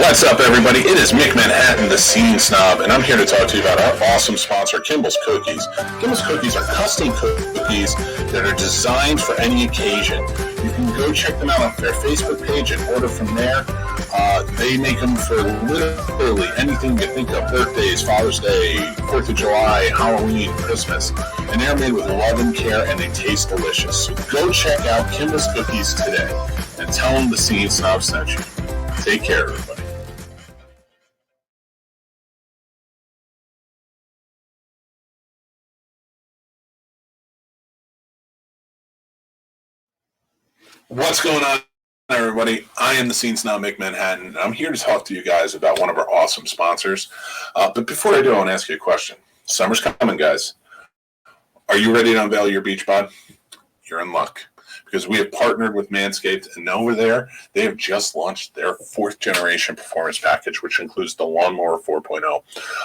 What's up, everybody? It is Mick Manhattan, the Scene Snob, and I'm here to talk to you about our awesome sponsor, Kimball's Cookies. Kimball's Cookies are custom cookies that are designed for any occasion. You can go check them out on their Facebook page and order from there. They make them for literally anything you think of: birthdays, Father's Day, 4th of July, Halloween, Christmas. And they're made with love and care, and they taste delicious. So go check out Kimball's Cookies today and tell them the Scene Snob sent you. Take care, everybody. What's going on, everybody? I am the Scene Snob, Mick Manhattan, and I'm here to talk to you guys about one of our awesome sponsors. But before I do, I want to ask you a question. Summer's coming, guys. Are you ready to unveil your beach bod? You're in luck, because we have partnered with Manscaped, and over there, they have just launched their 4th generation performance package, which includes the Lawnmower 4.0.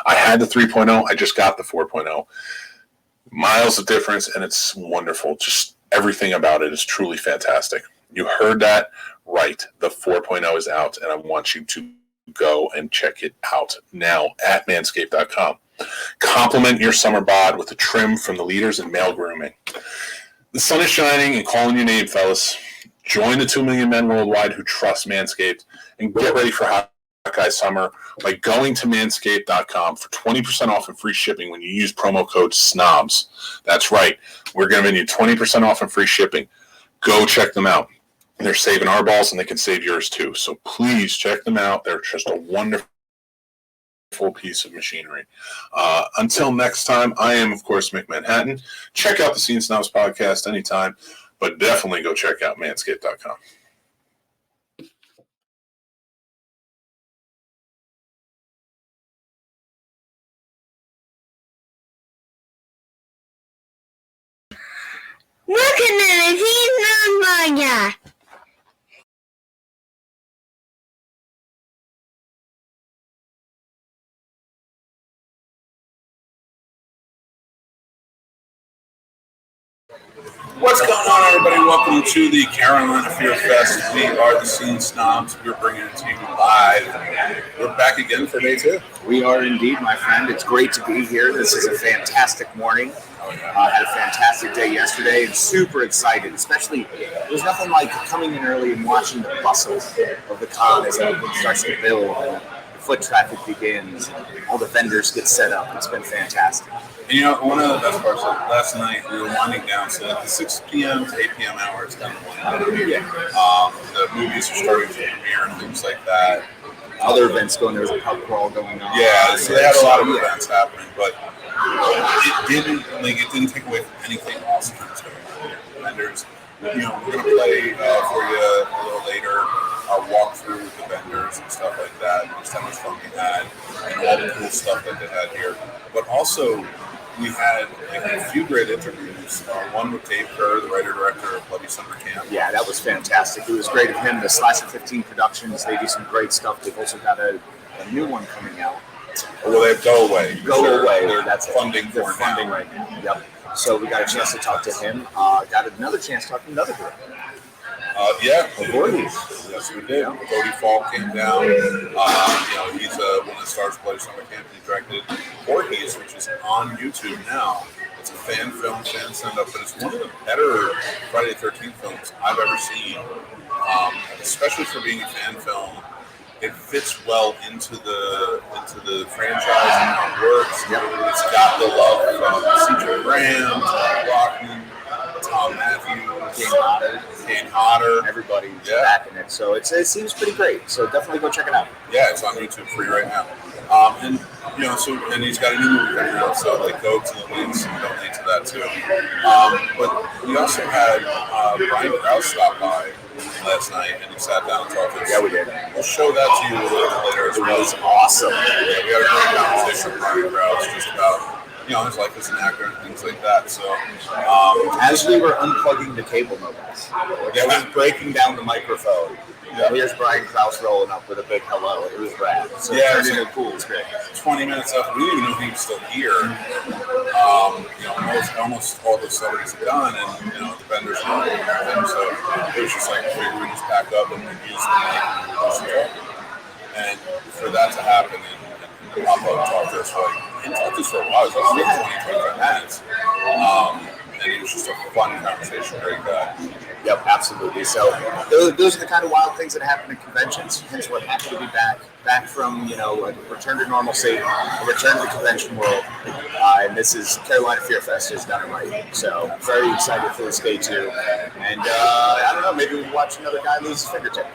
I had the 3.0. I just got the 4.0. Miles of difference, and it's wonderful. Just everything about it is truly fantastic. You heard that right. The 4.0 is out, and I want you to go and check it out now at manscaped.com. Complement your summer bod with a trim from the leaders in male grooming. The sun is shining and calling your name, fellas. Join the 2 million men worldwide who trust Manscaped and get ready for hot guy summer by going to manscaped.com for 20% off and free shipping when you use promo code SNOBS. That's right. We're giving you 20% off and free shipping. Go check them out. They're saving our balls, and they can save yours too. So please check them out. They're just a wonderful piece of machinery. Until next time, I am, of course, Mick Manhattan. Check out the Scene Snobs podcast anytime, but definitely go check out manscaped.com. Welcome to the Scene Snobs podcast. What's going on, everybody? Welcome to the Carolina Fear Fest. We are the Scene Snobs. We're bringing it to you live. We're back again for day 2. We are indeed, my friend. It's great to be here. This is a fantastic morning. Had a fantastic day yesterday and super excited, especially there's nothing like coming in early and watching the bustle of the con as everything starts to build and the foot traffic begins. All the vendors get set up. It's been fantastic. And you know, one of the best parts of last night, we were winding down, so at the 6 p.m. to 8 p.m. hour, it's kind of winding down. The movies are starting to premiere and things like that. Other events going, there was a pub crawl going on. Yeah, so they had a lot of events happening, but it didn't take away from anything else that's going on. Vendors, you know, we're going to play for you a little later, walk through with the vendors and stuff like that, just how much fun we had, and all the cool stuff that they had here. But also, we had a few great interviews. One with Dave Kerr, the writer-director of Bloody Summer Camp. Yeah, that was fantastic. It was great of him. The Slasher 15 Productions, they do some great stuff. They've also got a new one coming out. Well, they have Go Away. Go Away. That's funding they're for funding now. right now. Yep. So we got a chance to talk to him. Got another chance to talk to another director. Voorhees. Yes, we did. Yeah. Cody Fall came down. He's one of the stars of Bloody Summer Camp. He directed Voorhees, which is on YouTube now. It's a fan film, fan send-up, but it's one of the better Friday the 13th films I've ever seen, especially for being a fan film. It fits well into the franchise and how it works. Yep. It's got the love from C.J. Graham, Tom Brockman, Tom Matthews, Kane Hodder. Everybody's back in it. So it seems pretty great. So definitely go check it out. Yeah, it's on YouTube free right now. And he's got a new movie coming out, so go to the links and donate to that too. But we also had Brian Krause stop by last night, and he sat down and talked to us. Yeah, we did. We'll show that to you a little bit later as well. It was awesome. Yeah, we had a great conversation with Brian Krause just about his life as an actor and things like that. So, as we were unplugging the cable mobiles, we were breaking down the microphone. Here's Brian Krause rolling up with a big hello. It was rad. So it turned into a cool experience. 20 minutes after, we didn't even know he was still here. Almost all the celebrities are done, and the vendors are all everything. So it was just like we would just pack up and use the mic and And for that to happen and pop up and talk to us for a while, it was like 20, 25 minutes. And it was just a fun conversation, great guy. Yep, absolutely. So those are the kind of wild things that happen at conventions. Hence, we're happy to be back from a return to normalcy, a return to the convention world. And this is Carolina Fear Fest is done right. So very excited for this day too. And I don't know, maybe we'll watch another guy lose his fingertip.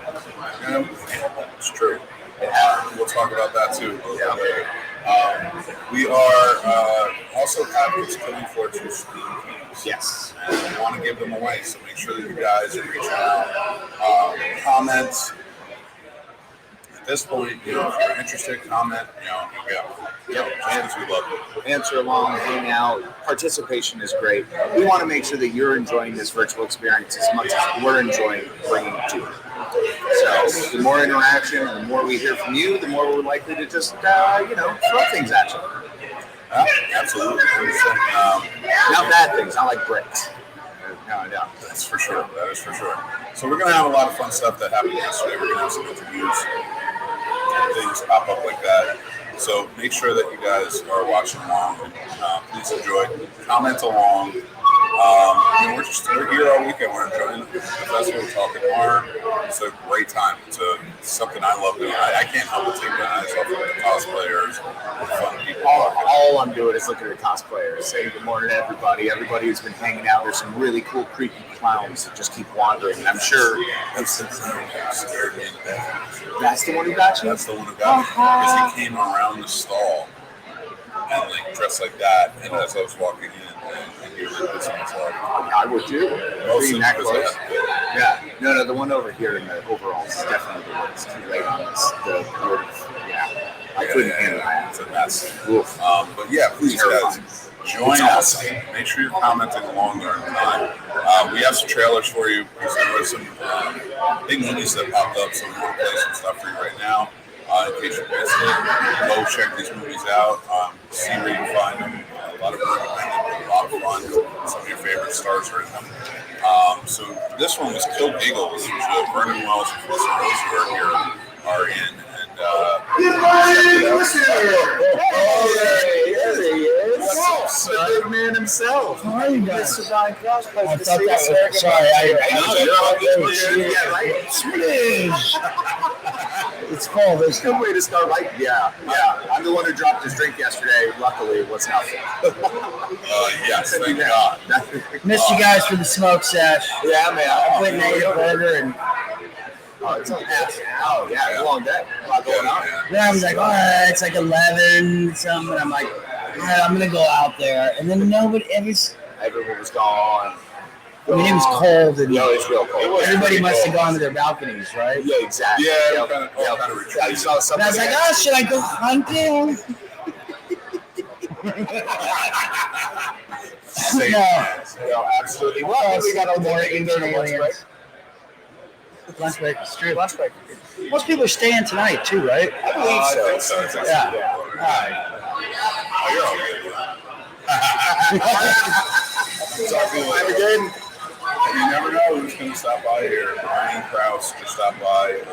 Yeah, it's true. We'll talk about that too. Yeah. We are also happy to coming for 2 Steam Kings. Yes. And we want to give them away, so make sure that you guys are reaching out, comments. At this point, if you're interested, comment. Fans, we love it. Answer along, hang out. Participation is great. We want to make sure that you're enjoying this virtual experience as much as we're enjoying bringing it to you. So the more interaction, the more we hear from you, the more we're likely to just, throw things at you. Absolutely. Not bad things, not like bricks. No. That's for sure. That is for sure. So we're going to have a lot of fun stuff that happened yesterday. We're going to have some interviews, things pop up like that. So make sure that you guys are watching along. Please enjoy. Comment along. We're here all weekend. We're enjoying the festival. We're talking more. It's a great time. It's something I love doing. I can't help but take my eyes off of the cosplayers, the fun people. All I'm doing is looking at the cosplayers, saying good morning to everybody. Everybody who's been hanging out. There's some really cool, creepy clowns that just keep wandering. And I'm sure That's the clown who scared me to death. that's the one who got you. That's the one who got me. Because he came around the stall and dressed like that. And as I was walking in, and he was like, this one's I would too. Being that close. Yeah. No, the one over here in the overalls is definitely the worst. Too late on this. I couldn't handle that. It's a mess. Oof. But yeah, please guys, join us. Make sure you're commenting along during the time. We have some trailers for you because there were some big movies that popped up, so we want to play some stuff for you right now. In case you missed it, go check these movies out. See where you can find them. A lot of them are independent, a lot of fun. Some of your favorite stars are in them. So this one was Kill Eagles, which Vernon Wells and Chris Rose who are here are in. There he is. What's up, the big man himself. How are you guys? Mr. Ryan Cross, pleasure I to thought see that you. was, sorry, it's cold. It's a good way to start. Yeah. I'm the one who dropped his drink yesterday. Luckily, it wasn't out. Yes, thank God. Missed you guys for the smoke sesh. Yeah, man. I went and ate a burger and It's a long day. A lot going on. then I was like, all right, it's like 11 something. And I'm like, all right, I'm going to go out there. And then everyone Everyone was gone. it was cold. And It's real cold. everybody must have gone to their balconies, right? Yeah, exactly. Yeah, Yep. kind of retreat. I saw And something. I was like, oh, should I go hunting? No, absolutely. Well, we got all more more ancient aliens. Lunch break. It's true. Lunch break. Most people are staying tonight, too, right? I believe so. I think so. Yeah. All right. Oh, you're all good. Talk to you later. Again, You never know who's going to stop by here. Brian Krause just stopped by. It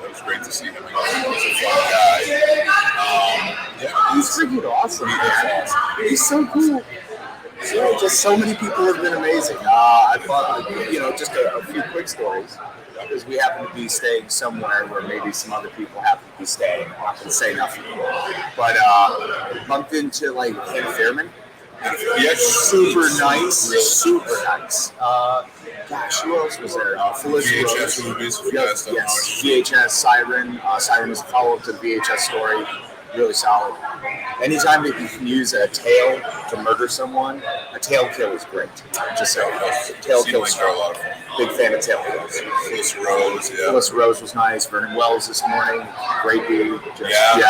was great to see him again. He's a fun guy. he's freaking awesome. He is awesome. He's so cool. Just so many people have been amazing. I thought, just a few quick stories. Because we happen to be staying somewhere where maybe some other people happen to be staying. I'm not going to say nothing. But bumped into Hannah Fairman. Yeah, Super nice. Really Super nice. Who else was there? Felicity VHS Rose. movies, if you guys don't know. Yes, VHS, Siren. Siren is a follow-up to the VHS story. Really solid. Anytime that you can use a tail to murder someone, a tail kill is great. Just saying. Tail Seemed kills. like they're a lot of fun. Big fan of tail kills. Felicity Rose, yeah. Felicity Rose was nice. Vernon Wells this morning, great dude. Yeah.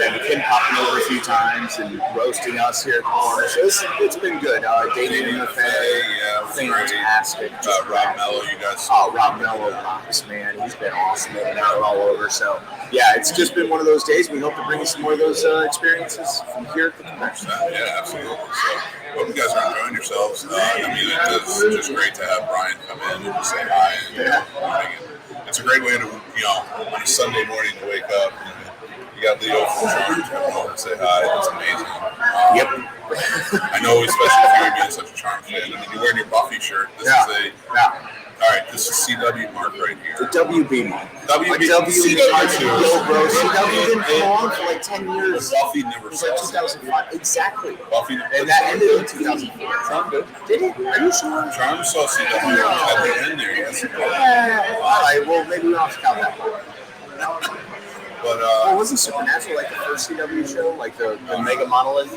And Kim popping over a few times and roasting us here at the corner. So it's been good. Dating in the Yeah, it was great. fantastic. Rob Mello, you guys. Oh, Rob Mello rocks, man. He's been awesome and out all over. So, yeah, it's just been one of those days. We hope to bring you some more of those experiences from here at the convention. Yeah, absolutely. So, hope you guys are enjoying yourselves. It's just great to have Brian come in and say hi. And, it's a great way to, on a Sunday morning to wake up. You got Leo from Charms coming over and say hi. That's amazing. Yep. I know, especially if you're being such a Charms fan. I mean, you're wearing your Buffy shirt. This is all right, this is CW Mark right here. The WB Mark. WB. CW. Yo, bro, CW been on for like 10 years. But Buffy never It was saw like 2005. Exactly. Buffy, And that ended in 2004. Charm did. Did it? Are you sure? Charm saw CW at the end there. Yes. All right, well, maybe we don't have to count that one. But Well, wasn't Supernatural like the first CW show, like the Mega Monolith?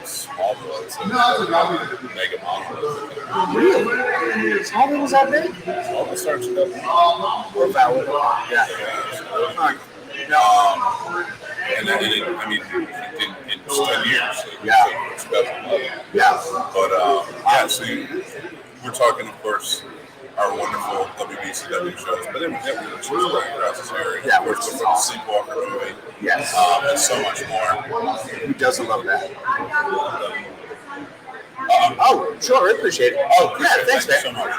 Smallville, it's a mega monolith. Really? Smallville was that big? Smallville starts with that. Or Valid? Yeah. And then in 10 years. So Yeah. it's 2011. Yeah. But so we're talking, of course, our wonderful WBCW shows, but then we have the shows right across this area. Yeah, Of course, the Sleepwalker movie. Yes. And so much more. Who doesn't love that? Oh, sure, I appreciate it. Appreciate it. Thanks, Thank man. you so much.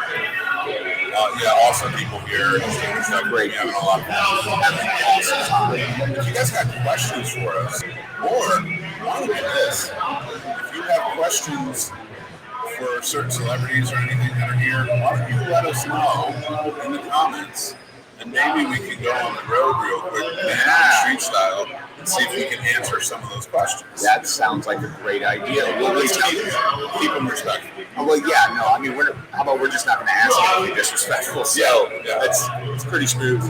Awesome people here. It's great. Having a lot of fun. Having an awesome time. If you guys got questions for us, or want to get this, if you have questions for certain celebrities or anything that are here, why don't you let us know in the comments, and maybe we can go on the road real quick, street style, and see if we can answer some of those questions. That sounds like a great idea. Well, let's keep them respectful. Oh, well, yeah, no, I mean, how about we're just not going to ask anything disrespectful? So it's pretty smooth,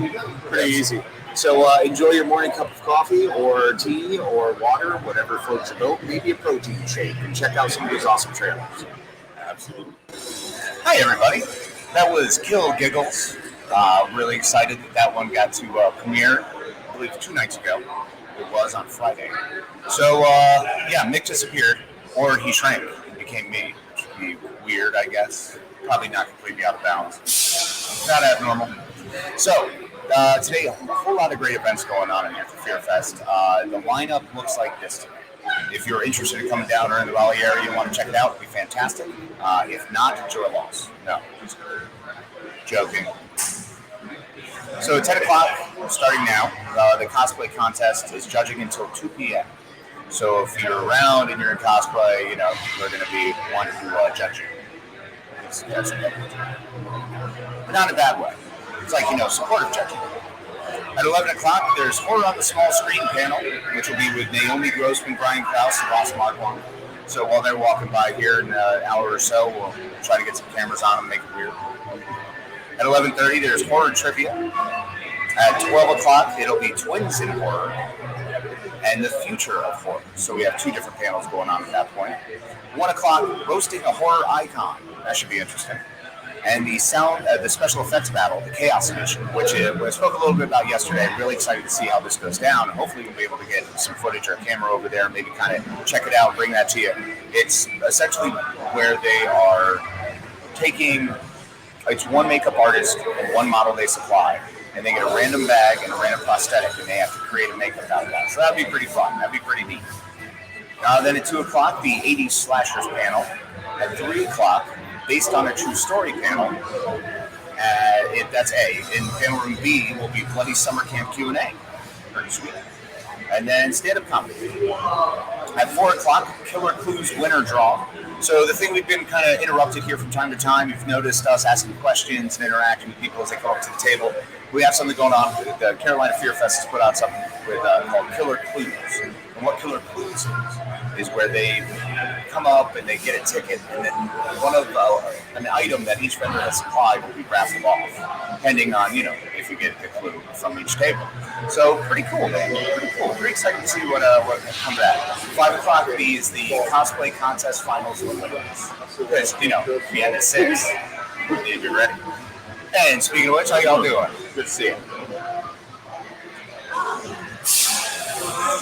pretty easy. So enjoy your morning cup of coffee or tea or water, whatever floats your boat. Maybe a protein shake, and check out some of these awesome trailers. Absolutely. Hi, everybody. That was Kill Giggles. Really excited that one got to premiere, I believe, 2 nights ago. It was on Friday. So, Mick disappeared, or he shrank and became me, which would be weird, I guess. Probably not completely out of bounds. Not abnormal. So, today, a whole lot of great events going on in here for Fear Fest. The lineup looks like this today. If you're interested in coming down or in the Raleigh area and want to check it out, it'd be fantastic. If not, it's your loss. No, just joking. So at 10 o'clock, starting now, the cosplay contest is judging until 2 p.m. So if you're around and you're in cosplay, people are going to be wanting to judge you. But not in a bad way. It's like, supportive judging. At 11 o'clock, there's Horror on the Small Screen panel, which will be with Naomi Grossman, Brian Krause, and Ross Marquand. So while they're walking by here in an hour or so, we'll try to get some cameras on them and make it weird. At 11:30, there's Horror Trivia. At 12 o'clock, it'll be Twins in Horror and the Future of Horror. So we have 2 different panels going on at that point. 1 o'clock, Roasting a Horror Icon. That should be interesting. And the special effects battle, the Chaos Edition, which I spoke a little bit about yesterday. I'm really excited to see how this goes down. And hopefully we'll be able to get some footage or a camera over there, maybe kind of check it out, bring that to you. It's essentially where they are taking, it's one makeup artist and one model they supply, and they get a random bag and a random prosthetic, and they have to create a makeup out of that. So that'd be pretty fun. That'd be pretty neat. Then at 2 o'clock, the 80s Slashers panel. At 3 o'clock, Based on a True Story panel. That's A. In panel room B will be Bloody Summer Camp Q&A. Pretty sweet. And then stand-up comedy. At 4 o'clock, Killer Clues winner draw. So the thing we've been kind of interrupted here from time to time, you've noticed us asking questions and interacting with people as they come up to the table. We have something going on. The Carolina Fear Fest has put out something called Killer Clues. And what Killer Clues is where they come up and they get a ticket, and then one of an item that each vendor has supplied will be raffled off, depending on, if you get the clue from each table. So pretty cool, man. Pretty cool. Pretty excited to see what comes back. 5 o'clock is the cosplay contest finals with winners. Because, we end at 6. We need to be ready. And speaking of which, how y'all doing? Good to see you.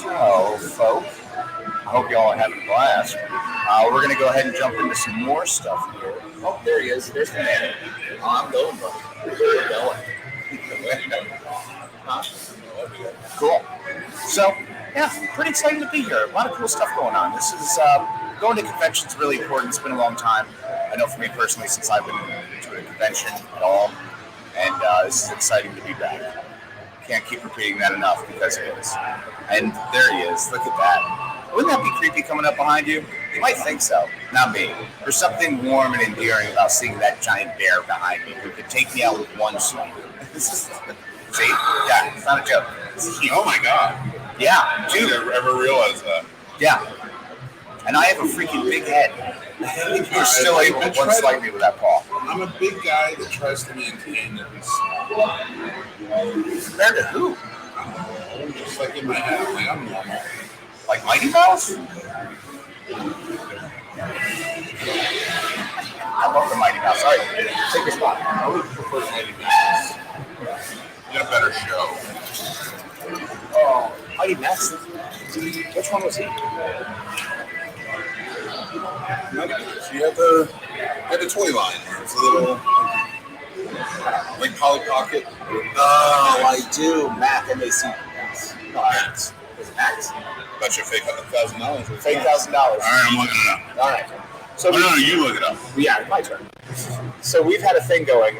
So, folks, I hope y'all are having a blast. We're going to go ahead and jump into some more stuff here. Oh, there he is. There's the man. I'm going, bro. We're going. Huh? Cool. So, pretty excited to be here. A lot of cool stuff going on. This is, going to conventions is really important. It's been a long time. I know for me personally, since I've been to a convention at all. and this is exciting to be back. Can't keep repeating that enough because it is. And there he is. Look at that. Wouldn't that be creepy coming up behind you? You might think so. Not me. There's something warm and endearing about seeing that giant bear behind me who could take me out with one swipe. See? Yeah, it's not a joke. Oh my God. Yeah, I didn't ever realize that. yeah. And I have a freaking big head. You're still able to one swipe me with that paw. I'm a big guy that tries to maintain at least small. Compared to who? Just like in my head, I'm like, I'm normal. Like Mighty Mouse? I love the Mighty Mouse. All right, take your spot. I would prefer Mighty Mouse. Get a better show. Oh, Mighty Mouse. Which one was he? So you have the toy line where it's a little like Polly Pocket. Oh, I do. Mac, M-A-C. No, Max. Was it Max? Bet you fake $1,000. Fake $1,000. All right, I'm looking it up. All right. So No, you look it up. yeah, my turn. So we've had a thing going.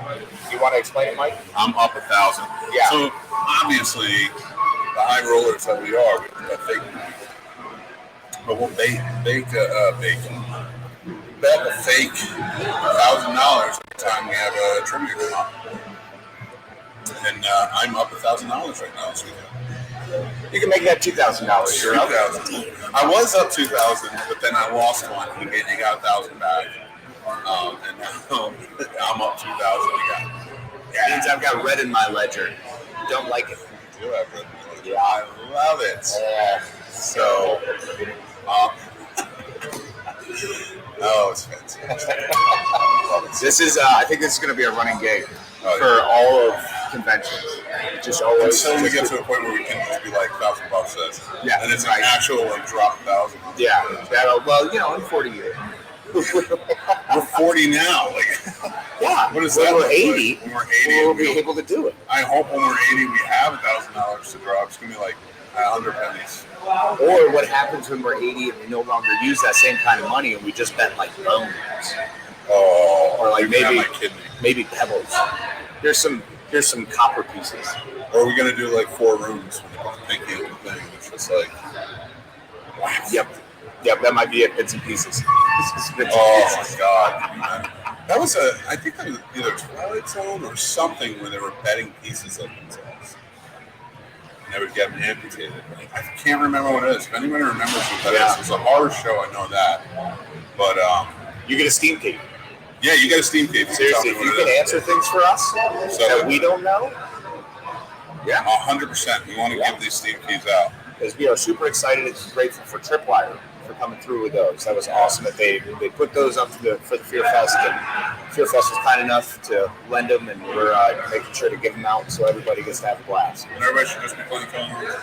You want to explain it, Mike? I'm up 1,000. Yeah. So obviously, the high rollers that we are, we got fake. But we'll bet a fake $1,000 every time we have a trivia come up. And I'm up $1,000 right now this weekend. You can make that $2,000. You're up. 2,000. I was up 2,000, but then I lost one. You got 1,000 back, and now I'm up 2,000 again. That means I've got red in my ledger. Don't like it. You do have red. Yeah. I love it. So, oh, it's fantastic. This is, I think this is going to be a running gag for all of conventions. Just always. Until we get to a point where we can just be like $1,000 says. Yeah, and it's right. an actual like drop 1,000. Yeah. Well, in 40 years. We're 40 now. Like, Yeah. what is when that? we're look 80, like? When we're 80, we'll be able to do it. I hope when we're 80 we have $1,000 to drop. It's gonna be like 100 pennies. Or what happens when we're 80 and we no longer use that same kind of money and we just bet like bones. Oh, Or like you can have maybe my kidney. maybe pebbles. Here's some copper pieces. Or are we gonna do like 4 rooms when you put the pinky in the thing? It's just like, wow. Yep, that might be it. Bits and pieces. Oh my God. That was I think that was either Twilight Zone or something where they were betting pieces of themselves. And they would get them amputated. I can't remember what it is. If anybody remembers what that is, it's a horror show, I know that. But You get a steam key. yeah, you get a steam key. Seriously, if you can answer things for us that we don't know, 100%. We want to give these steam keys out. because we are super excited and grateful for Tripwire for coming through with those. That was awesome that they put those up for the Fear Fest, and Fear Fest was kind enough to lend them, and we're making sure to give them out so everybody gets to have a blast. And everybody should just be playing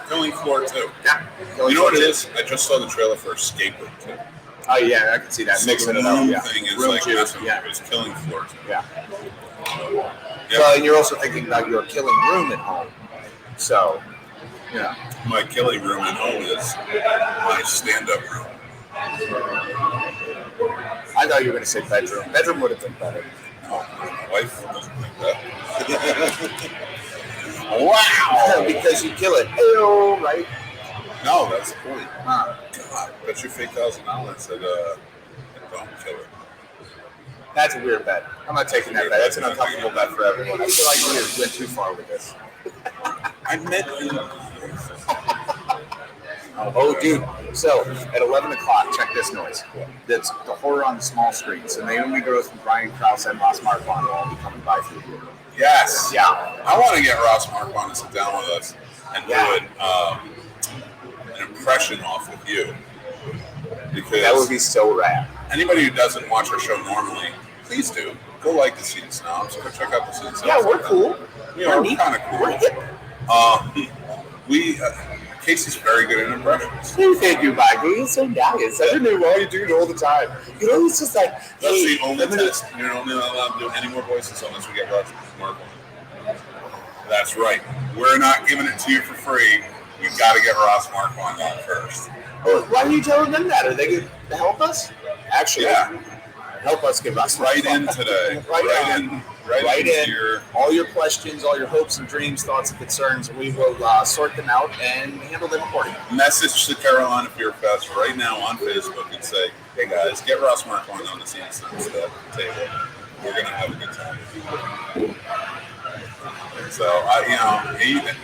Killing Floor too. Yeah. You know what it is? I just saw the trailer for Escape Room too. Oh yeah, I can see that. So Mixing the it up. room Yeah. thing is Room like two, messing yeah. with it. It's Killing Floor too. Yeah. Yeah. Well, and you're also thinking about your killing room at home. So, yeah. My killing room at home is my stand-up room. I thought you were going to say bedroom. Bedroom would have been better. No, my wife doesn't think that. Wow! Because you kill it. Hey-oh, right? No, that's the point. Huh. God, bet you fake $1,000 that don't kill it. That's a weird bet. I'm not taking that bet. That's an uncomfortable bet for everyone. I feel like we went too far with this. I meant Oh, dude. So, at 11 o'clock, check this noise. That's the horror on the small screen. So, Naomi Gross and Brian Krause and Ross Marquand will all be coming by through here. yes. Yeah. I want to get Ross Marquand to sit down with us and do an impression off with you. Because That would be so rad. anybody who doesn't watch our show normally, please do. Go like the Scene Snobs. Go check out the Scene Snobs. Yeah, we're cool. You know, We're we're neat. kind of cool. We're hip. Casey's very good at impressions. Thank you, Michael. You're so nice. I didn't know why you do it all the time. You know, it's just like, That's hey, the only I'm gonna- test. You're only not allowed to do any more voices unless we get Ross Marquand. That's right. We're not giving it to you for free. You got to get Ross Marquand on first. Oh, why are you telling them that? Are they going to help us? Actually, Yeah. help us give us Right in today. Right Right on. in. Right in here. all your questions, all your hopes and dreams, thoughts and concerns. We will sort them out and handle them accordingly. Message to Carolina Fear Fest right now on Facebook and say, hey guys, get Ross Marquand on the scene table. We're gonna have a good time. So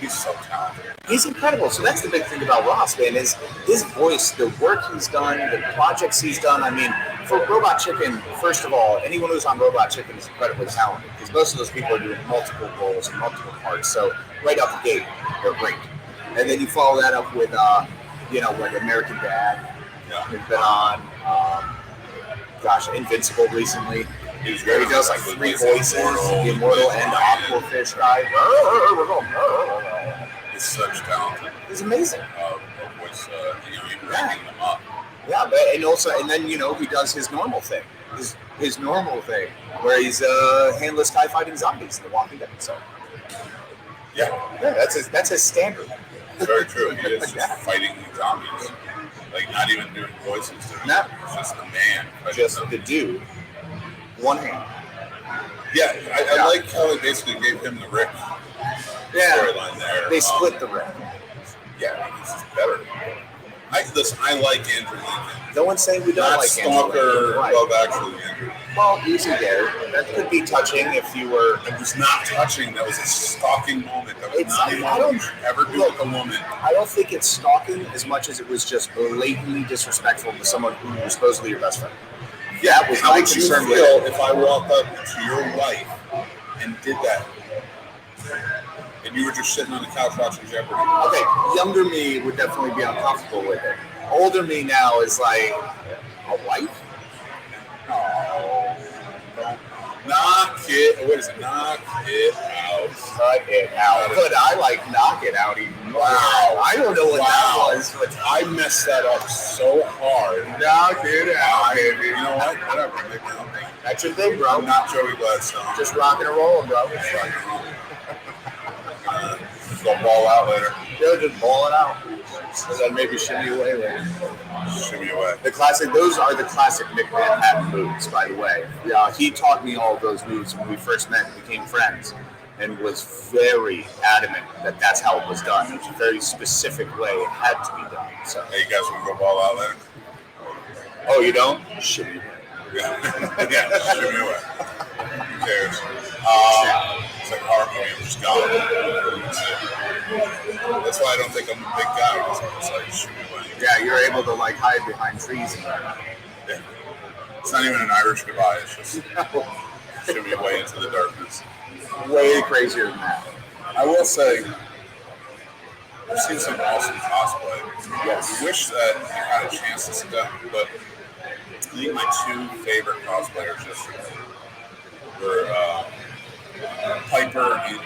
he's so talented. He's incredible. So that's the big thing about Ross, man, is his voice, the work he's done, the projects he's done. I mean, for Robot Chicken, first of all, anyone who's on Robot Chicken is incredibly talented because most of those people are doing multiple roles and multiple parts. So right out the gate, they're great. And then you follow that up with, like American Dad. Yeah. He's been on, Invincible recently. He does like 3 voices, the Immortal and the Aquafish guy. He's such talent. He's amazing. Voice, even ranking them up. Yeah, but and then he does his normal thing, his normal thing, where he's handless TIE fighting zombies in The Walking Dead. So yeah, that's his standard. Very true. He is just fighting zombies, like not even doing voices. No, just the man, just the dude. One hand. Yeah, I like how they basically gave him the Rick storyline there. They split the Rick. Yeah, he's just better. I like Andrew Lincoln. No one's saying we don't Not like Stalker, Andrew Lincoln. Love Actually Andrew. Well, easy there. That could be touching if you were. It was not touching. That was a stalking moment. That was It's not like, even I don't- what you ever do with a woman. I don't think it's stalking as much as it was just blatantly disrespectful to someone who was supposedly your best friend. Yeah, That was how my would you concern with feel it. if I walked up to your wife and did that? And you were just sitting on the couch watching Jeopardy. Okay, younger me would definitely be uncomfortable with it. Older me now is like, a wife? Oh, knock it. What is it? Knock it out. Cut it out. But I like knock it out even more. Wow. I don't know what that was, but I messed that up so hard. knock it out, baby. You know what? Whatever. Make my own thing. That's your thing, bro. I'm not Joey Gladstone. Just rocking and rolling, bro. Go ball out later. Yeah, just ball it out. And then maybe shimmy away later. Shimmy away. Those are the classic Mick Manhattan moves, by the way. He taught me all of those moves when we first met and became friends, and was very adamant that that's how it was done. It was a very specific way it had to be done. So, Hey, you guys want to go ball out later? oh, you don't? Shimmy away. Yeah, shimmy away. Who cares? It's like a horror movie. I'm just gone. That's why I don't think I'm a big guy. Because I'm just like shimmy away. Yeah, you're able to like hide behind trees and that. Yeah. It's not even an Irish goodbye. It's just shimmy away into the darkness. Way crazier than that. I will say, I've seen some awesome cosplay. Yes. I wish that I had a chance to see them, but I think my 2 favorite cosplayers yesterday were Piper and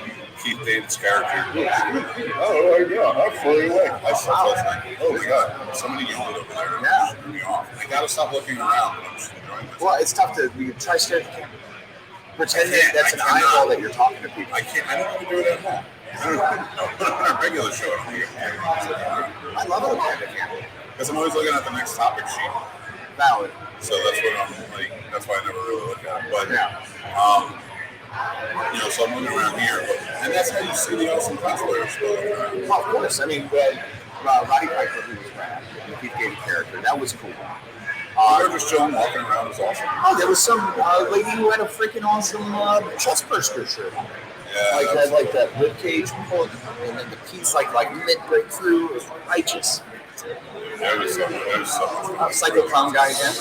Keith David's character. Oh, yeah, I'm fully awake. I saw last night. Oh my god, somebody yelled over there. Yeah. Threw me off. I gotta stop looking around. I'm just enjoying this. Well, it's tough to try stare at the camera. Pretend I can't, that's I an cannot. eyeball that you're talking to people. I don't even do it at home. On a regular show, I don't think I love it at the camera. because I'm always looking at the next topic sheet. Valid. So that's what I'm like. That's why I never really look at it. But Yeah. so I'm looking around here, and that's how you see the awesome cosplayers going around. Well, of course. I mean, Roddy Piper, who was rad, the Keith David character, that was cool. They're just chilling, walking around. Is awesome. Oh, there was some lady who had a freaking awesome chest burster shirt on. Yeah, Like that's- had like that rib cage pull, and then the piece like mid breakthrough. It was righteous. There was so much. Psycho Clown guy again.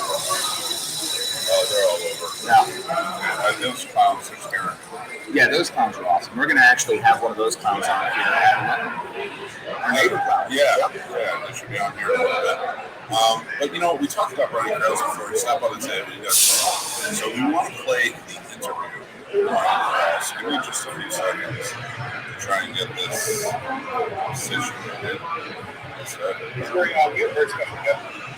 Oh, they're all over. Yeah. Yeah, those clowns are scary. Yeah, those clowns are awesome. We're gonna actually have one of those clowns on here. Our neighbor clown. Yeah, Yep. yeah, they should be on here a little bit. But we talked about Brody Krause before. He stopped on the table. So we want to play the interview. Give me just a few seconds to try and get this decision in.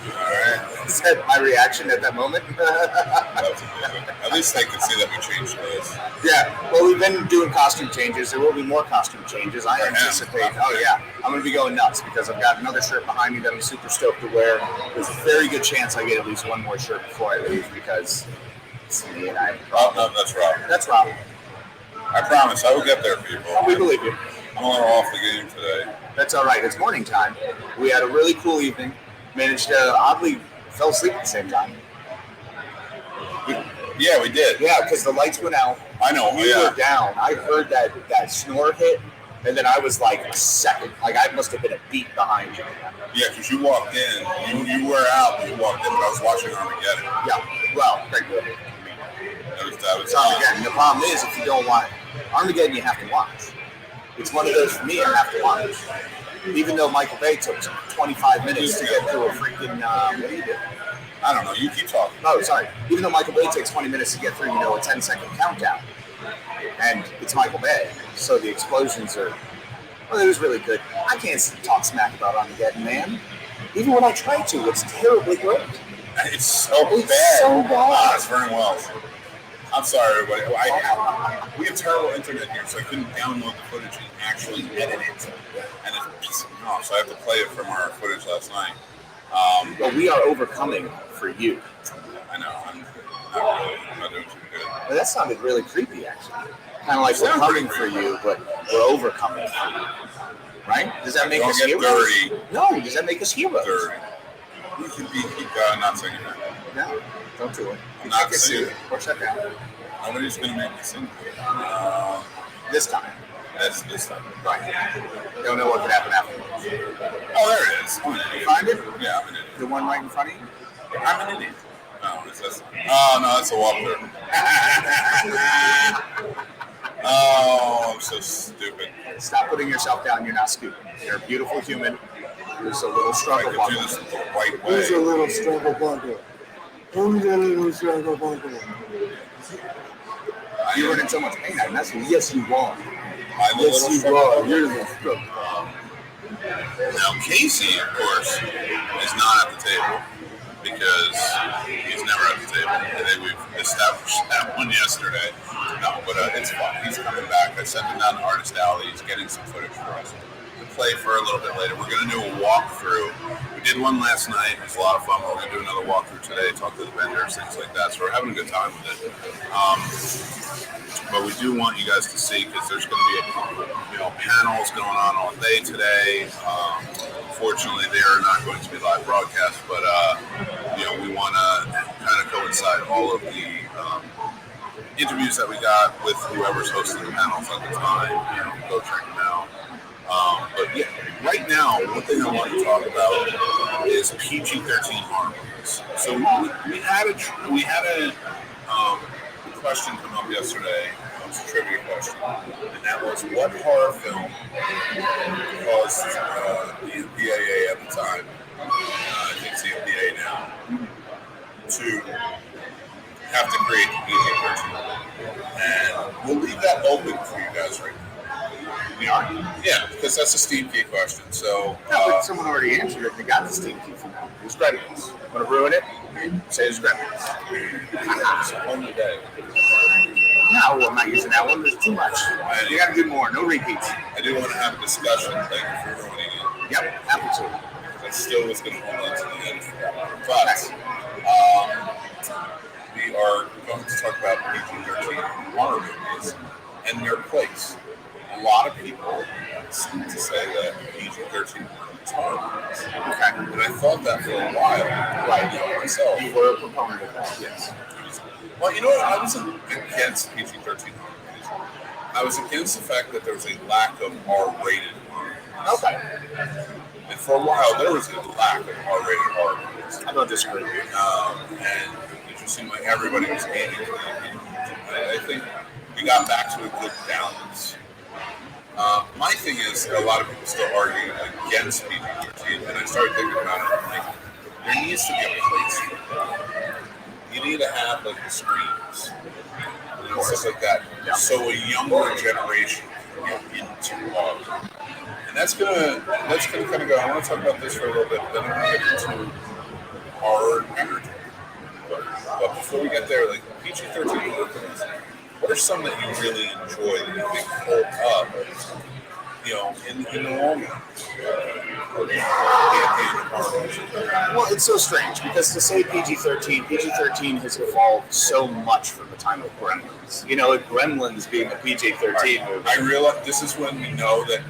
All right. Is that my reaction at that moment? That's amazing. At least they can see that we changed this. Yeah. Well, we've been doing costume changes. There will be more costume changes. I Yeah. anticipate. Oh yeah, I'm gonna be going nuts because I've got another shirt behind me that I'm super stoked to wear. There's a very good chance I get at least one more shirt before I leave because it's me and I. Oh, no, that's Rob. That's Rob. I promise I will get there, people. We believe you. I'm a little off the game today. That's all right. It's morning time. We had a really cool evening. Managed to oddly fell asleep at the same time. Yeah, we did. Yeah, because the lights went out. I know. You were down. I heard that snore hit, and then I was like a second. Like I must have been a beat behind you. Yeah, because you walked in. You were out, but you walked in, but I was watching Armageddon. Yeah. Well, great movie. That was It's Armageddon. The problem is, if you don't want Armageddon, you have to watch. It's one of those for me. I have to watch. Even though Michael Bay took 25 minutes to get through a freaking what do you do? I don't know. You keep talking. Oh, sorry. Even though Michael Bay takes 20 minutes to get through, a 10-second countdown. And it's Michael Bay. So the explosions are, well, it was really good. I can't talk smack about Armageddon, man. Even when I try to, it's terribly great. It's so bad. So bad. It's Vernon Wells. I'm sorry, everybody. We have terrible internet here, so I couldn't download the footage and actually edit it. And it's pissing me off, so I have to play it from our footage last night. Well, we are overcoming for you. I know. I'm not doing too good. Well, that sounded really creepy, actually. Kind of like we're coming for you, but we're overcoming for you. Right? Does that make us heroes? Dirty. No, does that make us heroes? Dirty. We can be not singing that. No, don't do it. I'm not Take a singing seat or shut down. Nobody's going to make me sing. This time. That's this time. Right. Don't know what could happen after. Oh, there it is. You find it? Yeah, I'm an idiot. The one right in front of you? I'm an idiot. No, it's this. Oh, no, that's a walkthrough. Oh, I'm so stupid. Stop putting yourself down. You're not stupid. You're a beautiful human. There's a little I struggle could do bundle. this the right way. Who's a little struggle bundle? Who's a little struggle bundle? You were in so much pain. I messed with you. Yes, you are. I'm a little struggle. You're the struggle. Now, Casey, of course, is not at the table because he's never at the table. I think we've established that one yesterday. No, but it's fun. He's coming back. I sent him down to Artist Alley. He's getting some footage for us to play for a little bit later. We're going to do a walkthrough. We did one last night. It was a lot of fun. We're going to do another walkthrough today, talk to the vendors, things like that. So we're having a good time with it. But we do want you guys to see, because there's going to be panels going on all day today. Unfortunately, they are not going to be live broadcast, but we want to kind of coincide all of the interviews that we got with whoever's hosting the panels at the time. Go check them out. But yeah, right now, one thing I want to talk about is PG-13 horror movies. So we had a question come up yesterday. It was a trivia question, and that was, what horror film caused the MPAA at the time, I think it's the MPAA now, to have to create the PG-13? And we'll leave that open for you guys right now. Yeah, because that's a Steve Key question. So, but someone already answered it. They got the Steve Key from that. Who's Gremlins? Want to ruin it? Say it's Gremlins. It's a whole new day. No, I'm not using that one. There's too much. You got to do more. No repeats. I do want to have a discussion. Thank you for ruining it. Yep, happy to. I still was going to hold on to the end for that. But we are going to talk about PG-13 horror movies and their place. A lot of people seem to say that PG-13 is horror movies. Okay. And I thought that for a while. Right. Myself. You were a proponent of that. Yes. Well, you know what? I wasn't against PG-13 horror movies. I was against the fact that there was a lack of R-rated horror movies. Okay. And for a while, there was a lack of R-rated horror movies. I don't disagree with you. And it just seemed like everybody was aiming for that. I think we got back to a good balance. My thing is, a lot of people still argue against PG-13, and I started thinking about it. I'm like, there needs to be a place for it. You need to have the screens, stuff like that, so a younger generation can get into horror. And that's gonna kind of go. I want to talk about this for a little bit, but then I'm gonna get into horror energy. But before we get there, PG-13 horror movies, what are some that you really enjoy that you think hold up, in the long run? fan of horror movies. Well, it's so strange because to say PG-13 has evolved so much from the time of Gremlins. You know, Gremlins being a PG-13 movie. I realize this is when we know that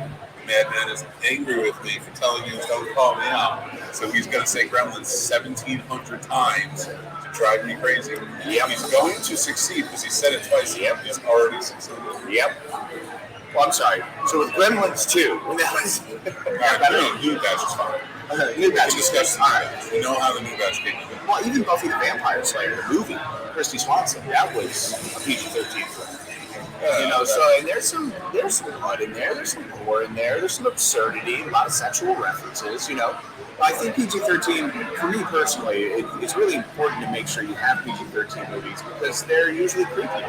Madman is angry with me for telling you don't call me out. So he's going to say Gremlins 1,700 times to drive me crazy. Yep. He's going to succeed because he said it twice. Yep. He's already succeeded. Yep. Well, I'm sorry. So with Gremlins 2, when that was... New Batch is fine. New Batch We is discussed all right. We know how the New Batch came together. Well, even Buffy the Vampire Slayer, the movie, Christy Swanson, that was a PG-13 film. You know, so and there's some blood in there, there's some gore in there, there's some absurdity, a lot of sexual references. You know, I think PG-13, for me personally, it's really important to make sure you have PG-13 movies because they're usually creepy.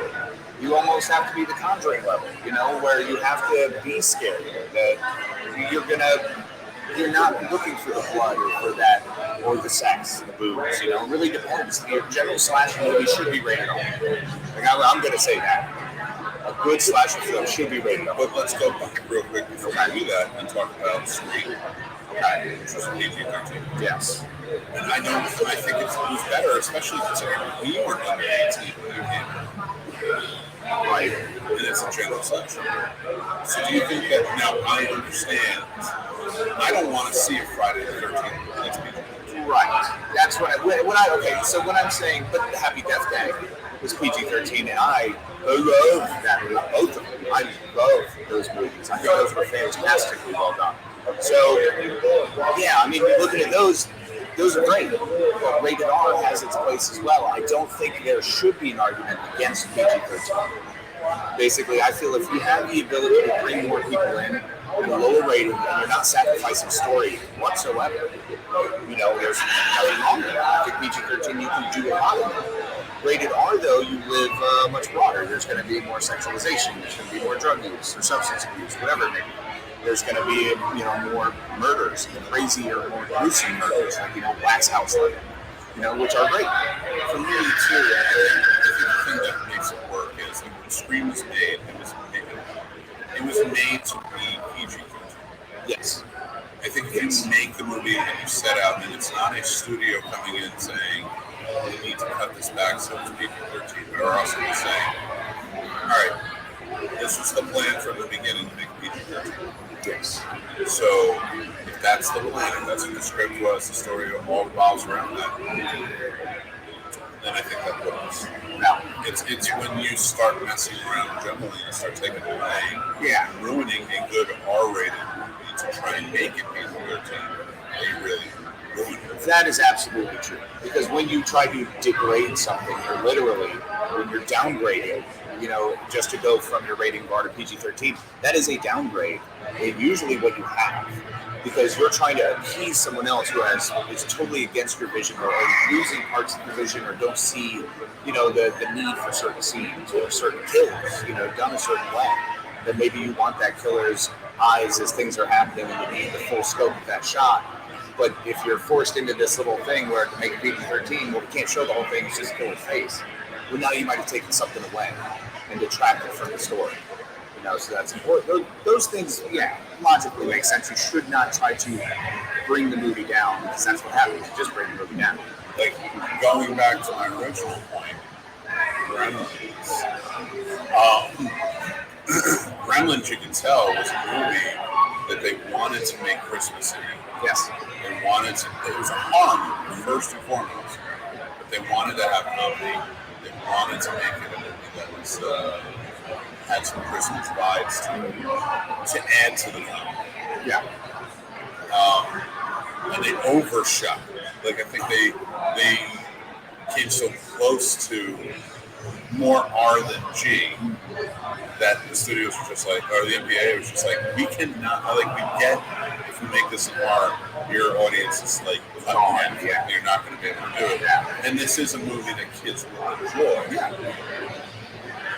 You almost have to be the Conjuring level, you know, where you have to be scared that you're not looking for the blood or for that or the sex, the boobs. You know, it really depends. Your general slasher movie should be rated R. Like I'm going to say that. A good slasher film should be rated R. But let's go back real quick before we do that and talk about Scream, which was PG-13. Yes. And I think it was better, especially considering we weren't under 18 when you came out. Right. And it's a general slasher. So do you think that, now I understand, I don't want to see a Friday the 13th. That's PG-13. Right. That's so when I'm saying, but Happy Death Day was PG-13, and I love that movie, both of them. I love those movies. I think those were fantastically well done. So, yeah, I mean, looking at those are great. But rated R has its place as well. I don't think there should be an argument against PG-13. Basically, I feel if you have the ability to bring more people in at a lower rating and you're not sacrificing story whatsoever, you know, there's nothing wrong with that. I think PG-13, you can do a lot of it. Rated R, though, you live much broader. There's going to be more sexualization. There's going to be more drug use or substance abuse, whatever it may be. There's going to be, you know, more murders, crazier, more gruesome murders, like, you know, Wax House, you know, which are great. For me, too, I think the thing that makes it work is that when Scream was made, it was made to be PG-13. Yes. I think if you make the movie and you set out, and it's not a studio coming in saying, we need to cut this back so it's PG-13, but are also saying, all right, this was the plan from the beginning to make PG-13. Yes. So if that's the plan, if that's what the script was, the story all revolves around that, then I think that works. No. It's when you start messing around generally and start taking away, ruining a good R-rated movie to try and make it PG-13, you really ruin it. That is absolutely true. Because when you try to degrade something, you're literally, when you're downgrading, you know, just to go from your rating bar to PG-13, that is a downgrade in usually what you have. Because you're trying to appease someone else who is totally against your vision or losing parts of the vision or don't see, you know, the need for certain scenes or certain kills, you know, done a certain way. That maybe you want that killer's eyes as things are happening and you need the full scope of that shot. But if you're forced into this little thing where to make it PG-13, well, we can't show the whole thing, it's just killer's face. Well, now you might have taken something away and detracted from the story. You know, so that's important. Those things, logically make sense. You should not try to bring the movie down because that's what happens. You just bring the movie down. Like, going back to my original point, Gremlins, you can tell, was a movie that they wanted to make Christmas in. Yes. They wanted to, it was a horror movie, first and foremost, but they wanted to have comedy. They wanted to make it a movie that was, had some Christmas vibes to add to the comedy. Yeah. And they overshot. Like, I think they came so close to more R than G that the studios were just like, or the NBA was just like, we cannot, like, we get, if we make this an R, your audience is like, you're not going to be able to do it. And this is a movie that kids will enjoy.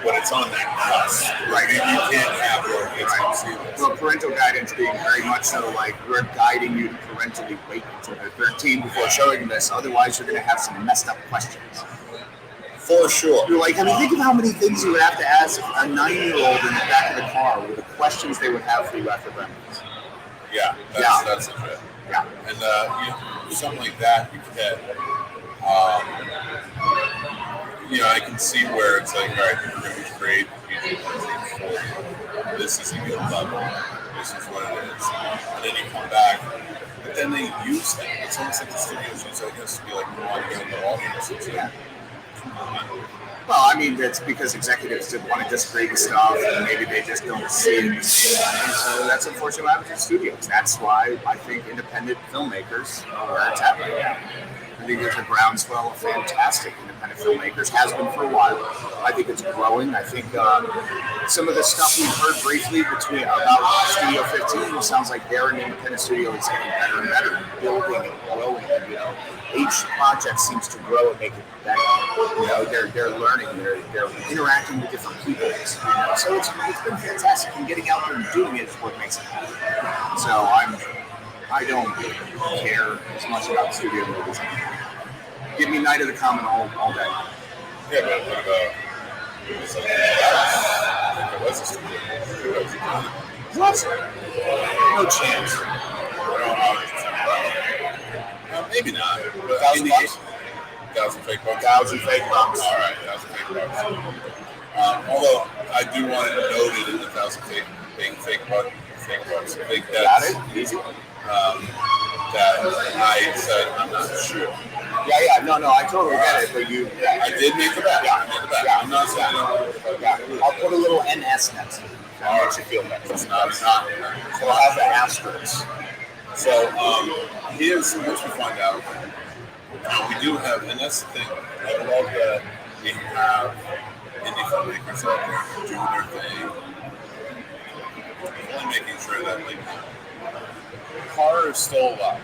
But it's on that cusp. Right. You can't have your kids come see this. Well, parental guidance being very much so like we're guiding you to parentally wait until they're 13 before showing this. Otherwise, you're going to have some messed up questions. For sure. You're like, I mean, think of how many things you would have to ask a 9-year-old in the back of the car with the questions they would have for you after Gremlins. Yeah, that's a bit. Yeah. And something like that, you get, I can see where it's like, all right, we're going to create this is a good level. This is what it is. And then you come back, but then they use that. It's almost like the studios use, I guess, to be like, we want to get the audience. It's like, come on. Well, I mean, it's because executives didn't want to disagree with stuff, and maybe they just don't see it. And so that's unfortunately what happens in studios. That's why I think independent filmmakers are where it's happening now. I think there's a groundswell of fantastic independent filmmakers. Has been for a while. I think it's growing. I think some of the stuff we've heard briefly about Studio 15 sounds like they're an independent studio that's getting better and better, building and growing. Each project seems to grow and make it better. They're learning. They're interacting with different people. So it's been fantastic. And getting out there and doing it is what makes it happen. So I don't care as much about studio movies. Give me Night of the Common all day. Yeah, but what about there was a studio movie? What? No chance. Maybe not. But $1,000 fake bucks. 1,000 fake bucks. All right, 1,000 fake bucks. Although I do want it noted in the 1,000 fake bucks. Fake Got debts. it? Easy. That I said I'm not sure. Yeah. No, I totally get it. But I did make the bet. Yeah. I made the bet. Yeah. I'm not saying I'll put a little NS next to it. That makes you feel better. it's not. So I'll have the asterisks. So once we find out, we do have, and that's the thing. I love that we have indie filmmakers out there doing their thing, only making sure that horror is still alive.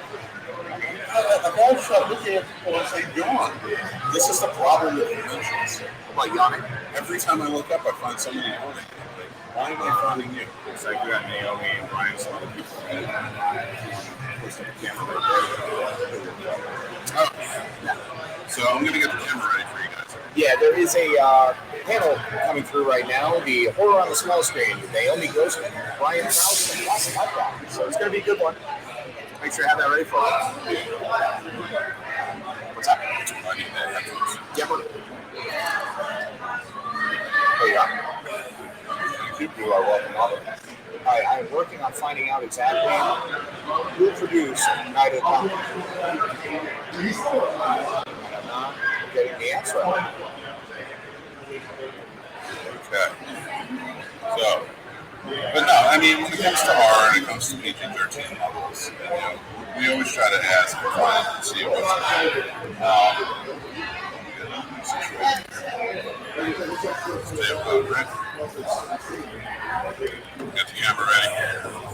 A bad shot. Look at people and say yawn. This is the problem with conventions. Like yawning? Every time I look up, I find somebody yawning. Why am I finding you? It's like you got Naomi and Brian, some other people. Push the camera right there. Oh, so I'm going to get the camera ready for you guys. Yeah, there is a panel coming through right now. The horror on the small screen. Naomi Grossman, Brian Krause, and Austin Whitecroft. So it's going to be a good one. Make sure you have that ready for us. What's up? I need that headphones. Yeah, there you go. You are welcome. All right, I'm working on finding out exactly who produced Night of the Common. I'm not getting the answer. Okay. So, but no, I mean, when it comes to horror and it comes to PG-13 levels, we always try to ask and find and see what's Stay above, right? Get the camera ready.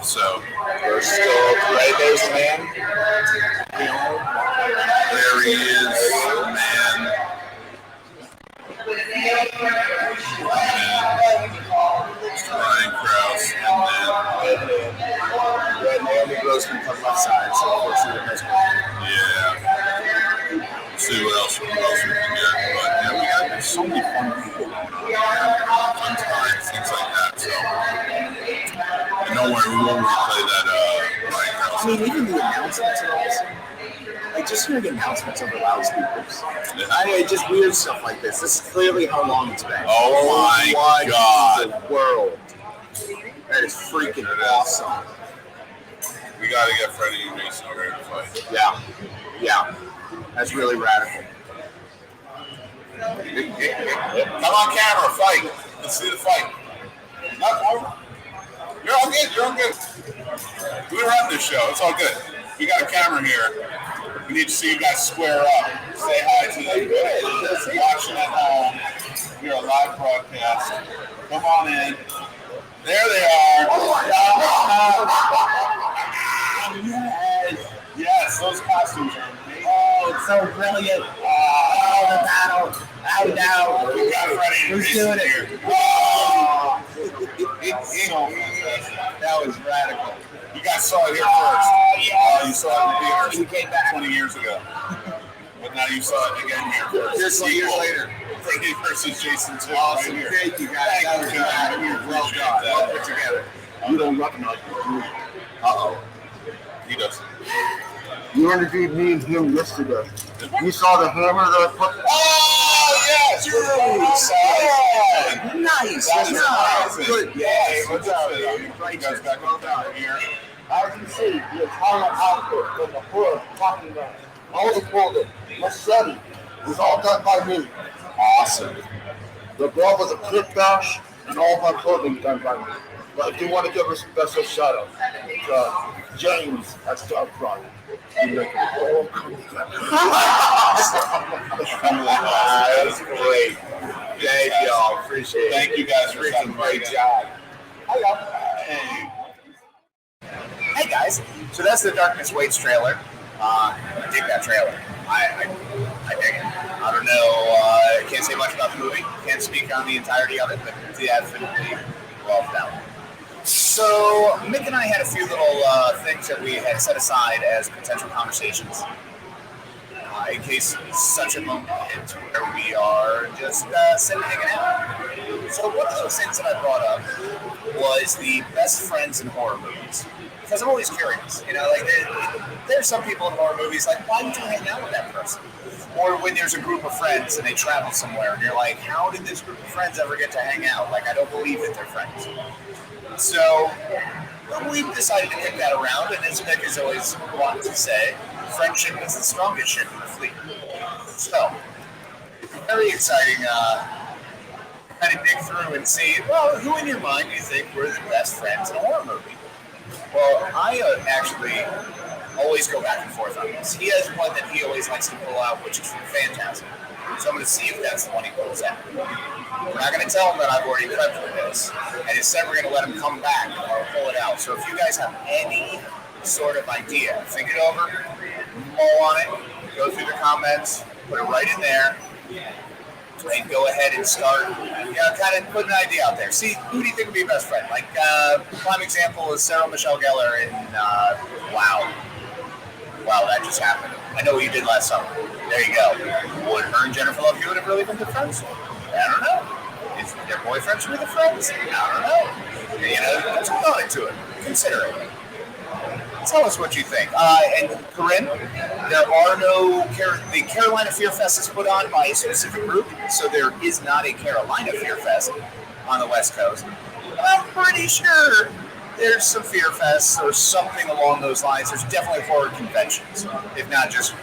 So, We're still right. There's the man. there he is, the man. Mr. Ryan Krause, and Red Naomi Grossman comes left side, so unfortunately it doesn't work. yeah. See what else we can get. But yeah, we got so many fun people going on. Fun times, things like that. So, and don't worry, we won't replay that Ryan Krause. I mean, even the announcements are awesome. Like, just hearing announcements over loudspeakers. Just weird stuff like this. This is clearly how long it's been. Oh my God. The world. That is freaking awesome. We got to get Freddie and Jason over here to fight. Yeah. That's really radical. Come on camera, fight. Let's see the fight. Not over. You're all good. We run this show. It's all good. We got a camera here. We need to see you guys square up. Say hi to them. Watching at home. We're a live broadcast. Come on in. There they are. Yes, those costumes are amazing. Oh, it's so brilliant. Oh, the battle. Out now. We got Freddie and Who's Jason doing it? here. Oh, So fantastic. that was radical. You guys saw it here first. Yes. You saw it in the theaters We came back. 20 years ago. But now you saw it again here first. Here's 20 years later. Freddie versus Jason 2. Awesome. Right here. Thank you, guys. That was well done. Well put together. You don't recognize me. Uh-oh. He does. You interviewed me and him yesterday. You saw the hammer that I put. Oh, yes! Nice. Good. Yeah, What's up? Right, You guys back well down here. As you see, the entire outfit from the hood, talking about all the clothing, machete, was all done by me. Awesome. The glove was a clip bash, and all my clothing done by me. But I do want to give a special shout out to James at Star Front. That's great. Thank y'all. Appreciate it. Thank you guys for stopping by. Great job. Hey guys, so that's the Darkness Waits trailer. I dig that trailer. I dig it. I don't know, I can't say much about the movie, can't speak on the entirety of it, but definitely love that one. So Mick and I had a few little things that we had set aside as potential conversations. In case such a moment where we are just sitting hanging out. So one of those things that I brought up was the best friends in horror movies. Because I'm always curious, you know, like there's some people in horror movies like, why would you hang out with that person? Or when there's a group of friends and they travel somewhere and you're like, how did this group of friends ever get to hang out? Like, I don't believe that they're friends. So we've decided to pick that around, and as Mick has always wanted to say, friendship is the strongest ship in the fleet. So, very exciting. Kind of dig through and see, well, who in your mind do you think were the best friends in a horror movie? Well, I actually always go back and forth on this. He has one that he always likes to pull out, which is fantastic. So I'm going to see if that's the one he pulls out. We're not going to tell him that I've already prepped for this, and instead we're going to let him come back or pull it out. So if you guys have any sort of idea, think it over, mull on it, go through the comments, put it right in there, and go ahead and start, kind of put an idea out there. See, who do you think would be a best friend? Like, prime example is Sarah Michelle Gellar in Wow. Wow, that just happened. I know what you did last summer. There you go. Would her and Jennifer Love Hewitt have really been good friends? I don't know. Is their boyfriends really friends? I don't know. You know, put some thought into it. Consider it. Tell us what you think. And Corinne, there are no the Carolina Fear Fest is put on by a specific group, so there is not a Carolina Fear Fest on the West Coast. But I'm pretty sure there's some Fear Fests or something along those lines. There's definitely horror conventions, if not just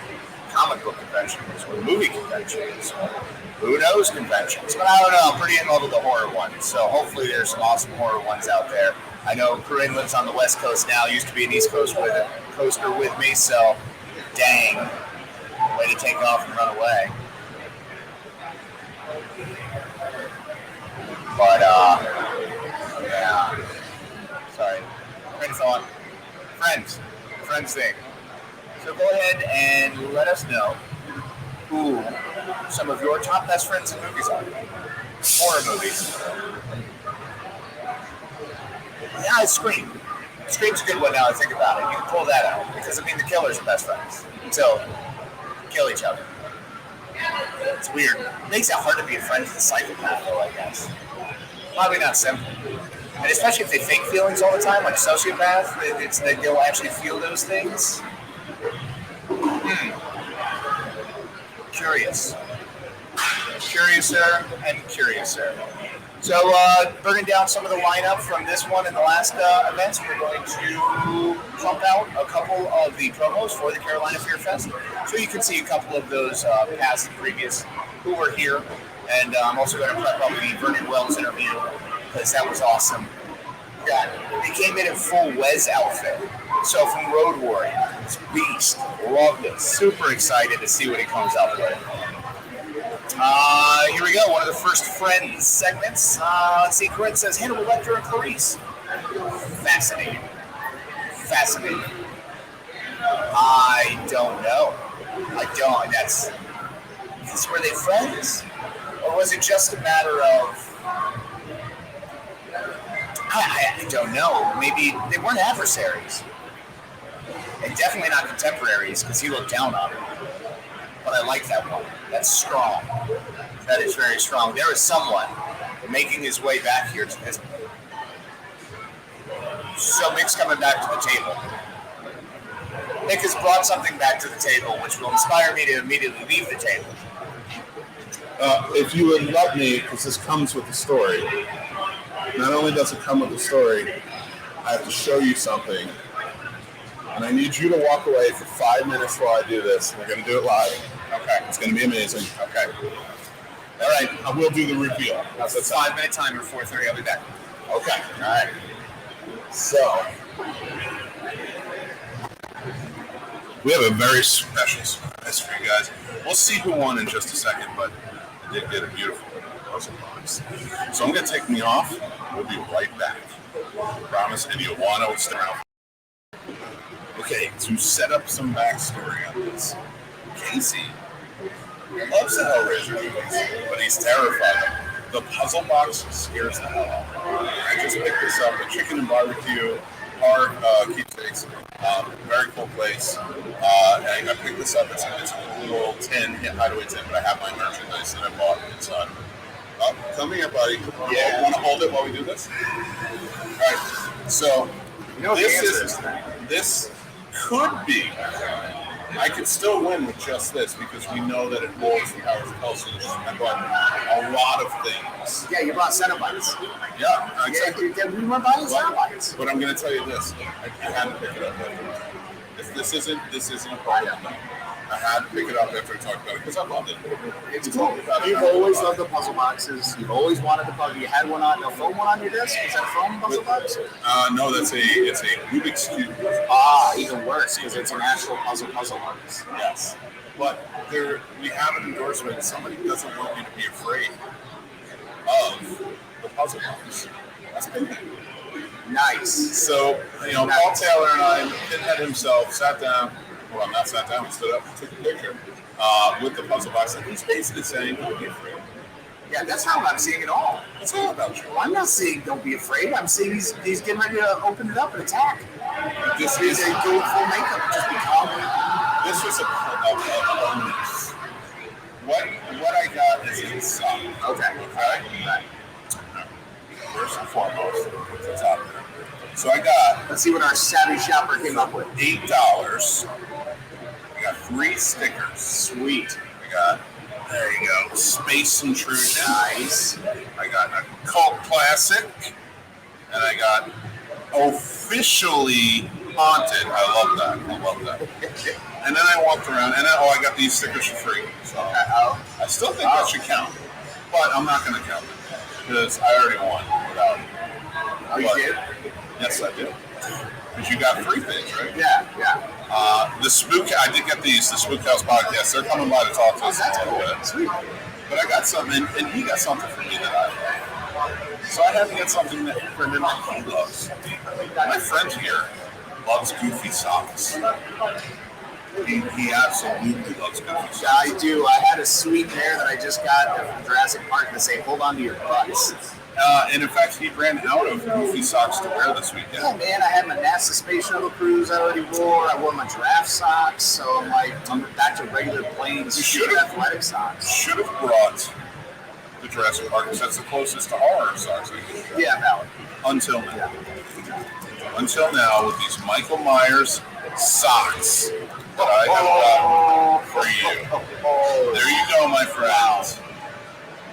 comic book conventions or movie conventions. Who knows conventions? But I don't know. I'm pretty in love with the horror ones, so hopefully there's some awesome horror ones out there. I know Corinne lives on the West Coast now. Used to be an East Coast coaster with me, so dang, way to take off and run away. But yeah, sorry. Train of thought. Friends thing. So go ahead and let us know who some of your top best friends in movies are. Horror movies. Yeah, Scream. Scream's a good one now I think about it. You can pull that out. Because, I mean, the killers are best friends. So, kill each other. It's weird. It makes it hard to be a friend to the psychopath, though, I guess. Probably not simple. And especially if they fake feelings all the time, like sociopath, they'll actually feel those things. Curious. Curiouser and curiouser. So, burning down some of the lineup from this one and the last events, we're going to pump out a couple of the promos for the Carolina Fear Fest. So you can see a couple of those past and previous who were here. And I'm also going to prep up the Vernon Wells interview because that was awesome. Yeah, he came in full Wes outfit. So from Road Warrior, it's Beast. Loved it. Super excited to see what he comes up with. Here we go. One of the first Friends segments. Let's see. Corinne says Hannibal Lecter and Clarice. Fascinating. I don't know. Were they friends? Or was it just a matter of... I don't know. Maybe they weren't adversaries. And definitely not contemporaries because he looked down on her. But I like that one. That's strong. That is very strong. There is someone making his way back here to this. So Mick's coming back to the table. Mick has brought something back to the table, which will inspire me to immediately leave the table. If you would let me, because this comes with the story. Not only does it come with the story, I have to show you something. And I need you to walk away for 5 minutes while I do this. We're going to do it live. Okay. It's going to be amazing. Okay. All right. I will do the reveal. That's a 5-minute timer, 4:30. I'll be back. Okay. All right. So, we have a very special surprise for you guys. We'll see who won in just a second, but I did get a beautiful puzzle box. So I'm going to take me off. We'll be right back. Promise, and you'll want to stick around. Okay, to set up some backstory on this, Casey loves the Hellraiser movies, but he's terrified. The puzzle box scares the hell out of me. I just picked this up at Chicken and Barbecue, hard keepsakes, very cool place. And I picked this up. It's a little tin, hideaway tin, but I have my merchandise that I bought inside. Come here, buddy. Yeah, want to hold it while we do this? All right. So this could be. I could still win with just this because we know that it holds the powers of Hellsing. I bought a lot of things. Yeah, you bought Cenobites. Yeah, exactly. Yeah, we were buying Cenobites. But I'm going to tell you this: I had to pick it up. This isn't a problem. I had to pick it up after I talked about it because I loved it. It's cool. You've always loved the puzzle boxes. You've always wanted the puzzle. You had one on a foam one on your desk. Is that a foam puzzle box? No, it's a Rubik's Cube. Ah, even worse because it's an actual puzzle box. Yes, but we have an endorsement. Somebody doesn't want you to be afraid of the puzzle box. That's a good thing. Nice. So Paul Taylor and I, Pinhead himself, sat down. Well, not sat down, we stood up and took a picture with the puzzle box. And he's basically saying, don't be afraid. Yeah, that's how I'm seeing it all. It's all about you. I'm not saying don't be afraid. I'm saying he's getting ready to open it up and attack. This He's doing full makeup. Just be calm. This was a bonus. What I got is inside. Okay. Right. First and foremost, what's the top there? So I got. Let's see what our savvy shopper came up with. $8. I got 3 stickers. Sweet. I got. There you go. Space Intrusion. Nice. I got a cult classic, and I got Officially Haunted. I love that. And then I walked around, and then I got these stickers for free. So I still think that should count, but I'm not going to count it because I already won without it. Oh, you did? Yes, I did. Because you got 3 things, right? Yeah. I did get these, the Spook House podcast. They're coming by to talk to us. That's a little cool. bit. Sweet. But I got something, and he got something for me that I love. So I had to get something for him that he loves. My friend here loves Goofy socks. He absolutely loves Goofy socks. I do. I had a sweet pair that I just got from Jurassic Park that say, hold on to your butts. And in fact, he ran out of Goofy socks to wear this weekend. Yeah, man, I had my NASA Space Shuttle cruise I already wore. I wore my giraffe socks. So I'm back to regular plain stupid athletic socks. Should have brought the Jurassic Park because that's the closest to horror socks. Yeah, valid. Until now. Until now, with these Michael Myers socks that I have gotten for you. There you go, my friends.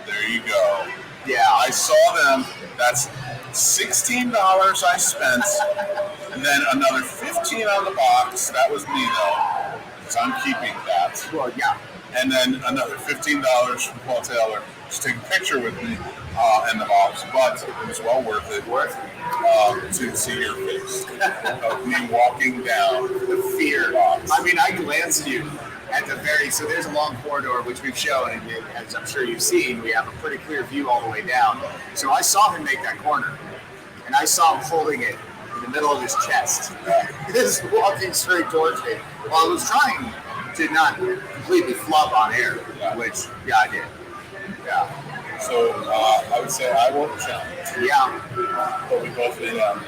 There you go. Yeah. I saw them. That's $16 I spent, and then another $15 on the box. That was me though, because I'm keeping that. Well, yeah. And then another $15 from Paul Taylor to take a picture with me in the box. But it was well worth it. To see your face of me walking down The fear. box. I mean, I glanced at you at the so there's a long corridor, which we've shown, and as I'm sure you've seen, we have a pretty clear view all the way down. So I saw him make that corner, and I saw him holding it in the middle of his chest. Just walking straight towards me. Well, I was trying to not completely flub on air, which, yeah, I did. Yeah. So I would say I won't challenge, Yeah. but we both made out.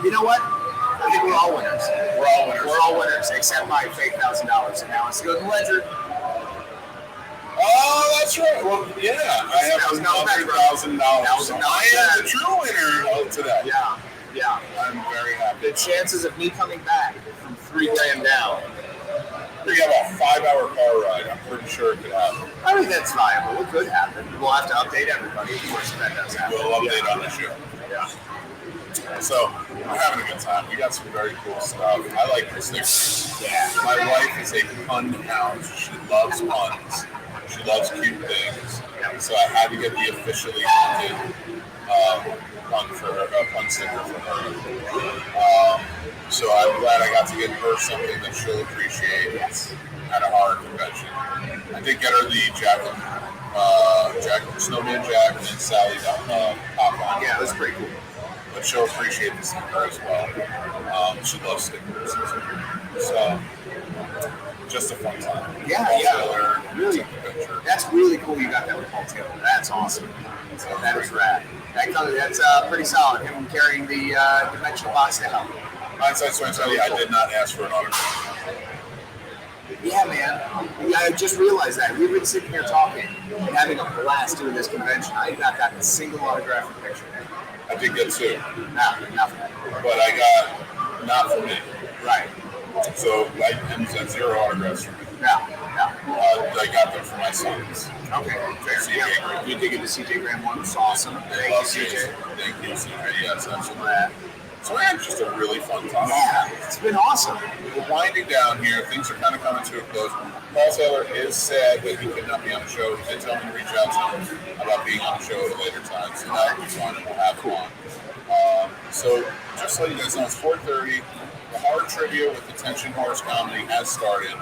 You know what? I think we're all winners. We're all winners. We're all winners, except my fake $1,000, and now it's to go to the ledger. Oh, that's right. Well, yeah, I have That was not bad, bro. $100,000. That was So not I am bad. the true winner of today. Yeah. I'm very happy. The chances of me coming back from $3,000 down We have a 5-hour car ride. I'm pretty sure it could happen. I mean, that's viable. It could happen. We'll have to update everybody, of course, if that does happen. We'll update on the show. Yeah. So we're having a good time. We got some very cool stuff. I like the stickers. Yeah. My wife is a pun hound. She loves puns. She loves cute things. So I had to get the officially printed pun sticker for her. So I'm glad I got to get her something that she'll appreciate at a horror convention. I did get her the Snowman Jack, and then Sally pop on. Yeah, that's pretty cool. But she'll appreciate the sticker as well. She loves stickers. So, just a fun time. Yeah. Really, that's really cool you got that with Paul Taylor. That's awesome. That is rad. That's pretty solid. Him carrying the dimensional box down. Hindsight's 2020, I did not ask for an autograph. Yeah, man. I just realized that. We've been sitting here talking and having a blast doing this convention. I have not gotten a single autographic picture. I did get 2. Nothing. But I got not for me. Right. So I had 0 autographs for me. Yeah. I got them for my sons. Okay. CJ. You did get the CJ Graham one. It's awesome. Thank you, CJ. Thank you, CJ. Yes, absolutely. So we had just a really fun time. Yeah, it's been awesome. We're winding down here. Things are kind of coming to a close. Paul Taylor is sad that he could not be on the show. He did tell me to reach out to him about being on the show at a later time. So that will be fun, and we'll have him on. So just so you guys know, it's 4:30. The horror trivia with the Tension Horrors Comedy has started.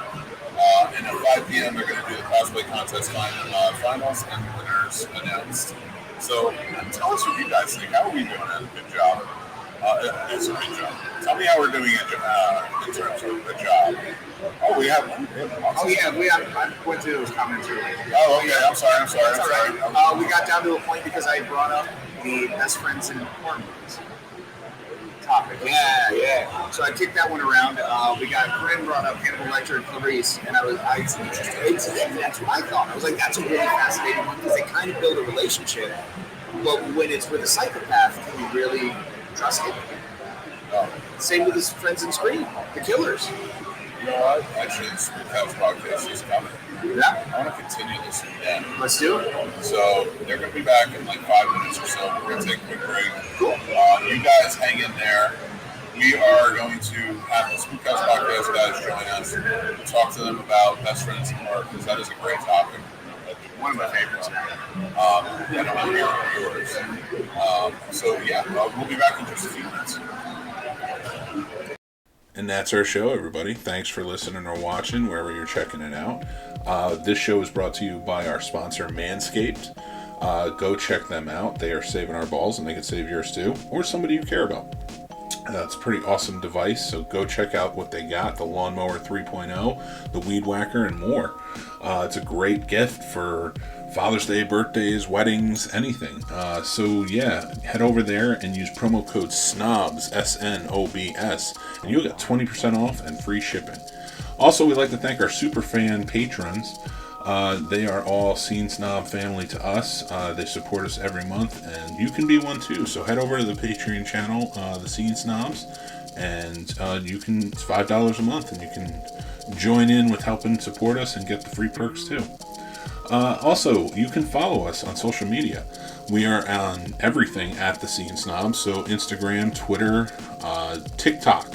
And at 5 p.m., they're going to do the cosplay contest finals and winners announced. So tell us what you guys think. How are we doing? A good job. It's a good job. Tell me how we're doing in terms of a job. Oh, we have one. I went through those comments earlier. Oh, okay. I'm sorry. We got down to a point because I brought up the best friends in horror movies topic. Yeah. So I kicked that one around. We got Corinne brought up Hannibal Lecter and Clarice, and that's what I thought. I was like, that's a really fascinating one because they kind of build a relationship. But when it's with a psychopath, can you really trust it? Same with his friends in Scream, the killers. You know what? Actually, this House podcast is coming. Yeah. I want to continue this with them. Let's do it. So they're going to be back in like 5 minutes or so. We're going to take a quick break. Cool. You guys hang in there. We are going to have the Spook House podcast guys join us. We'll talk to them about best friends in horror because that is a great topic. One of my favorites. And I'm here for yours. We'll be back in just a few minutes. And that's our show, everybody. Thanks for listening or watching, wherever you're checking it out. This show is brought to you by our sponsor, Manscaped. Go check them out. They are saving our balls, and they can save yours too, or somebody you care about. It's a pretty awesome device, so go check out what they got, the Lawnmower 3.0, the Weed Whacker, and more. It's a great gift for Father's Day, birthdays, weddings, anything. Head over there and use promo code SNOBS, SNOBS, and you'll get 20% off and free shipping. Also, we'd like to thank our super fan patrons. They are all Scene Snob family to us. They support us every month, and you can be one too. So head over to the Patreon channel, the Scene Snobs, and it's $5 a month, and you can join in with helping support us and get the free perks too. Also, you can follow us on social media. We are on everything at the Scene Snobs, so Instagram, Twitter, TikTok.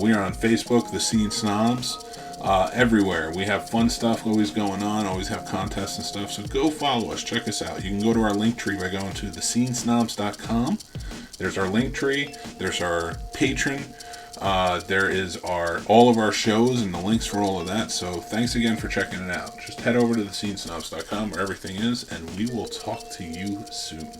We are on Facebook, the Scene Snobs. Everywhere. We have fun stuff always going on, always have contests and stuff, so go follow us, check us out. You can go to our link tree by going to thescenesnobs.com. There's our link tree, there's our Patreon, there is all of our shows and the links for all of that, so thanks again for checking it out. Just head over to thescenesnobs.com where everything is, and we will talk to you soon.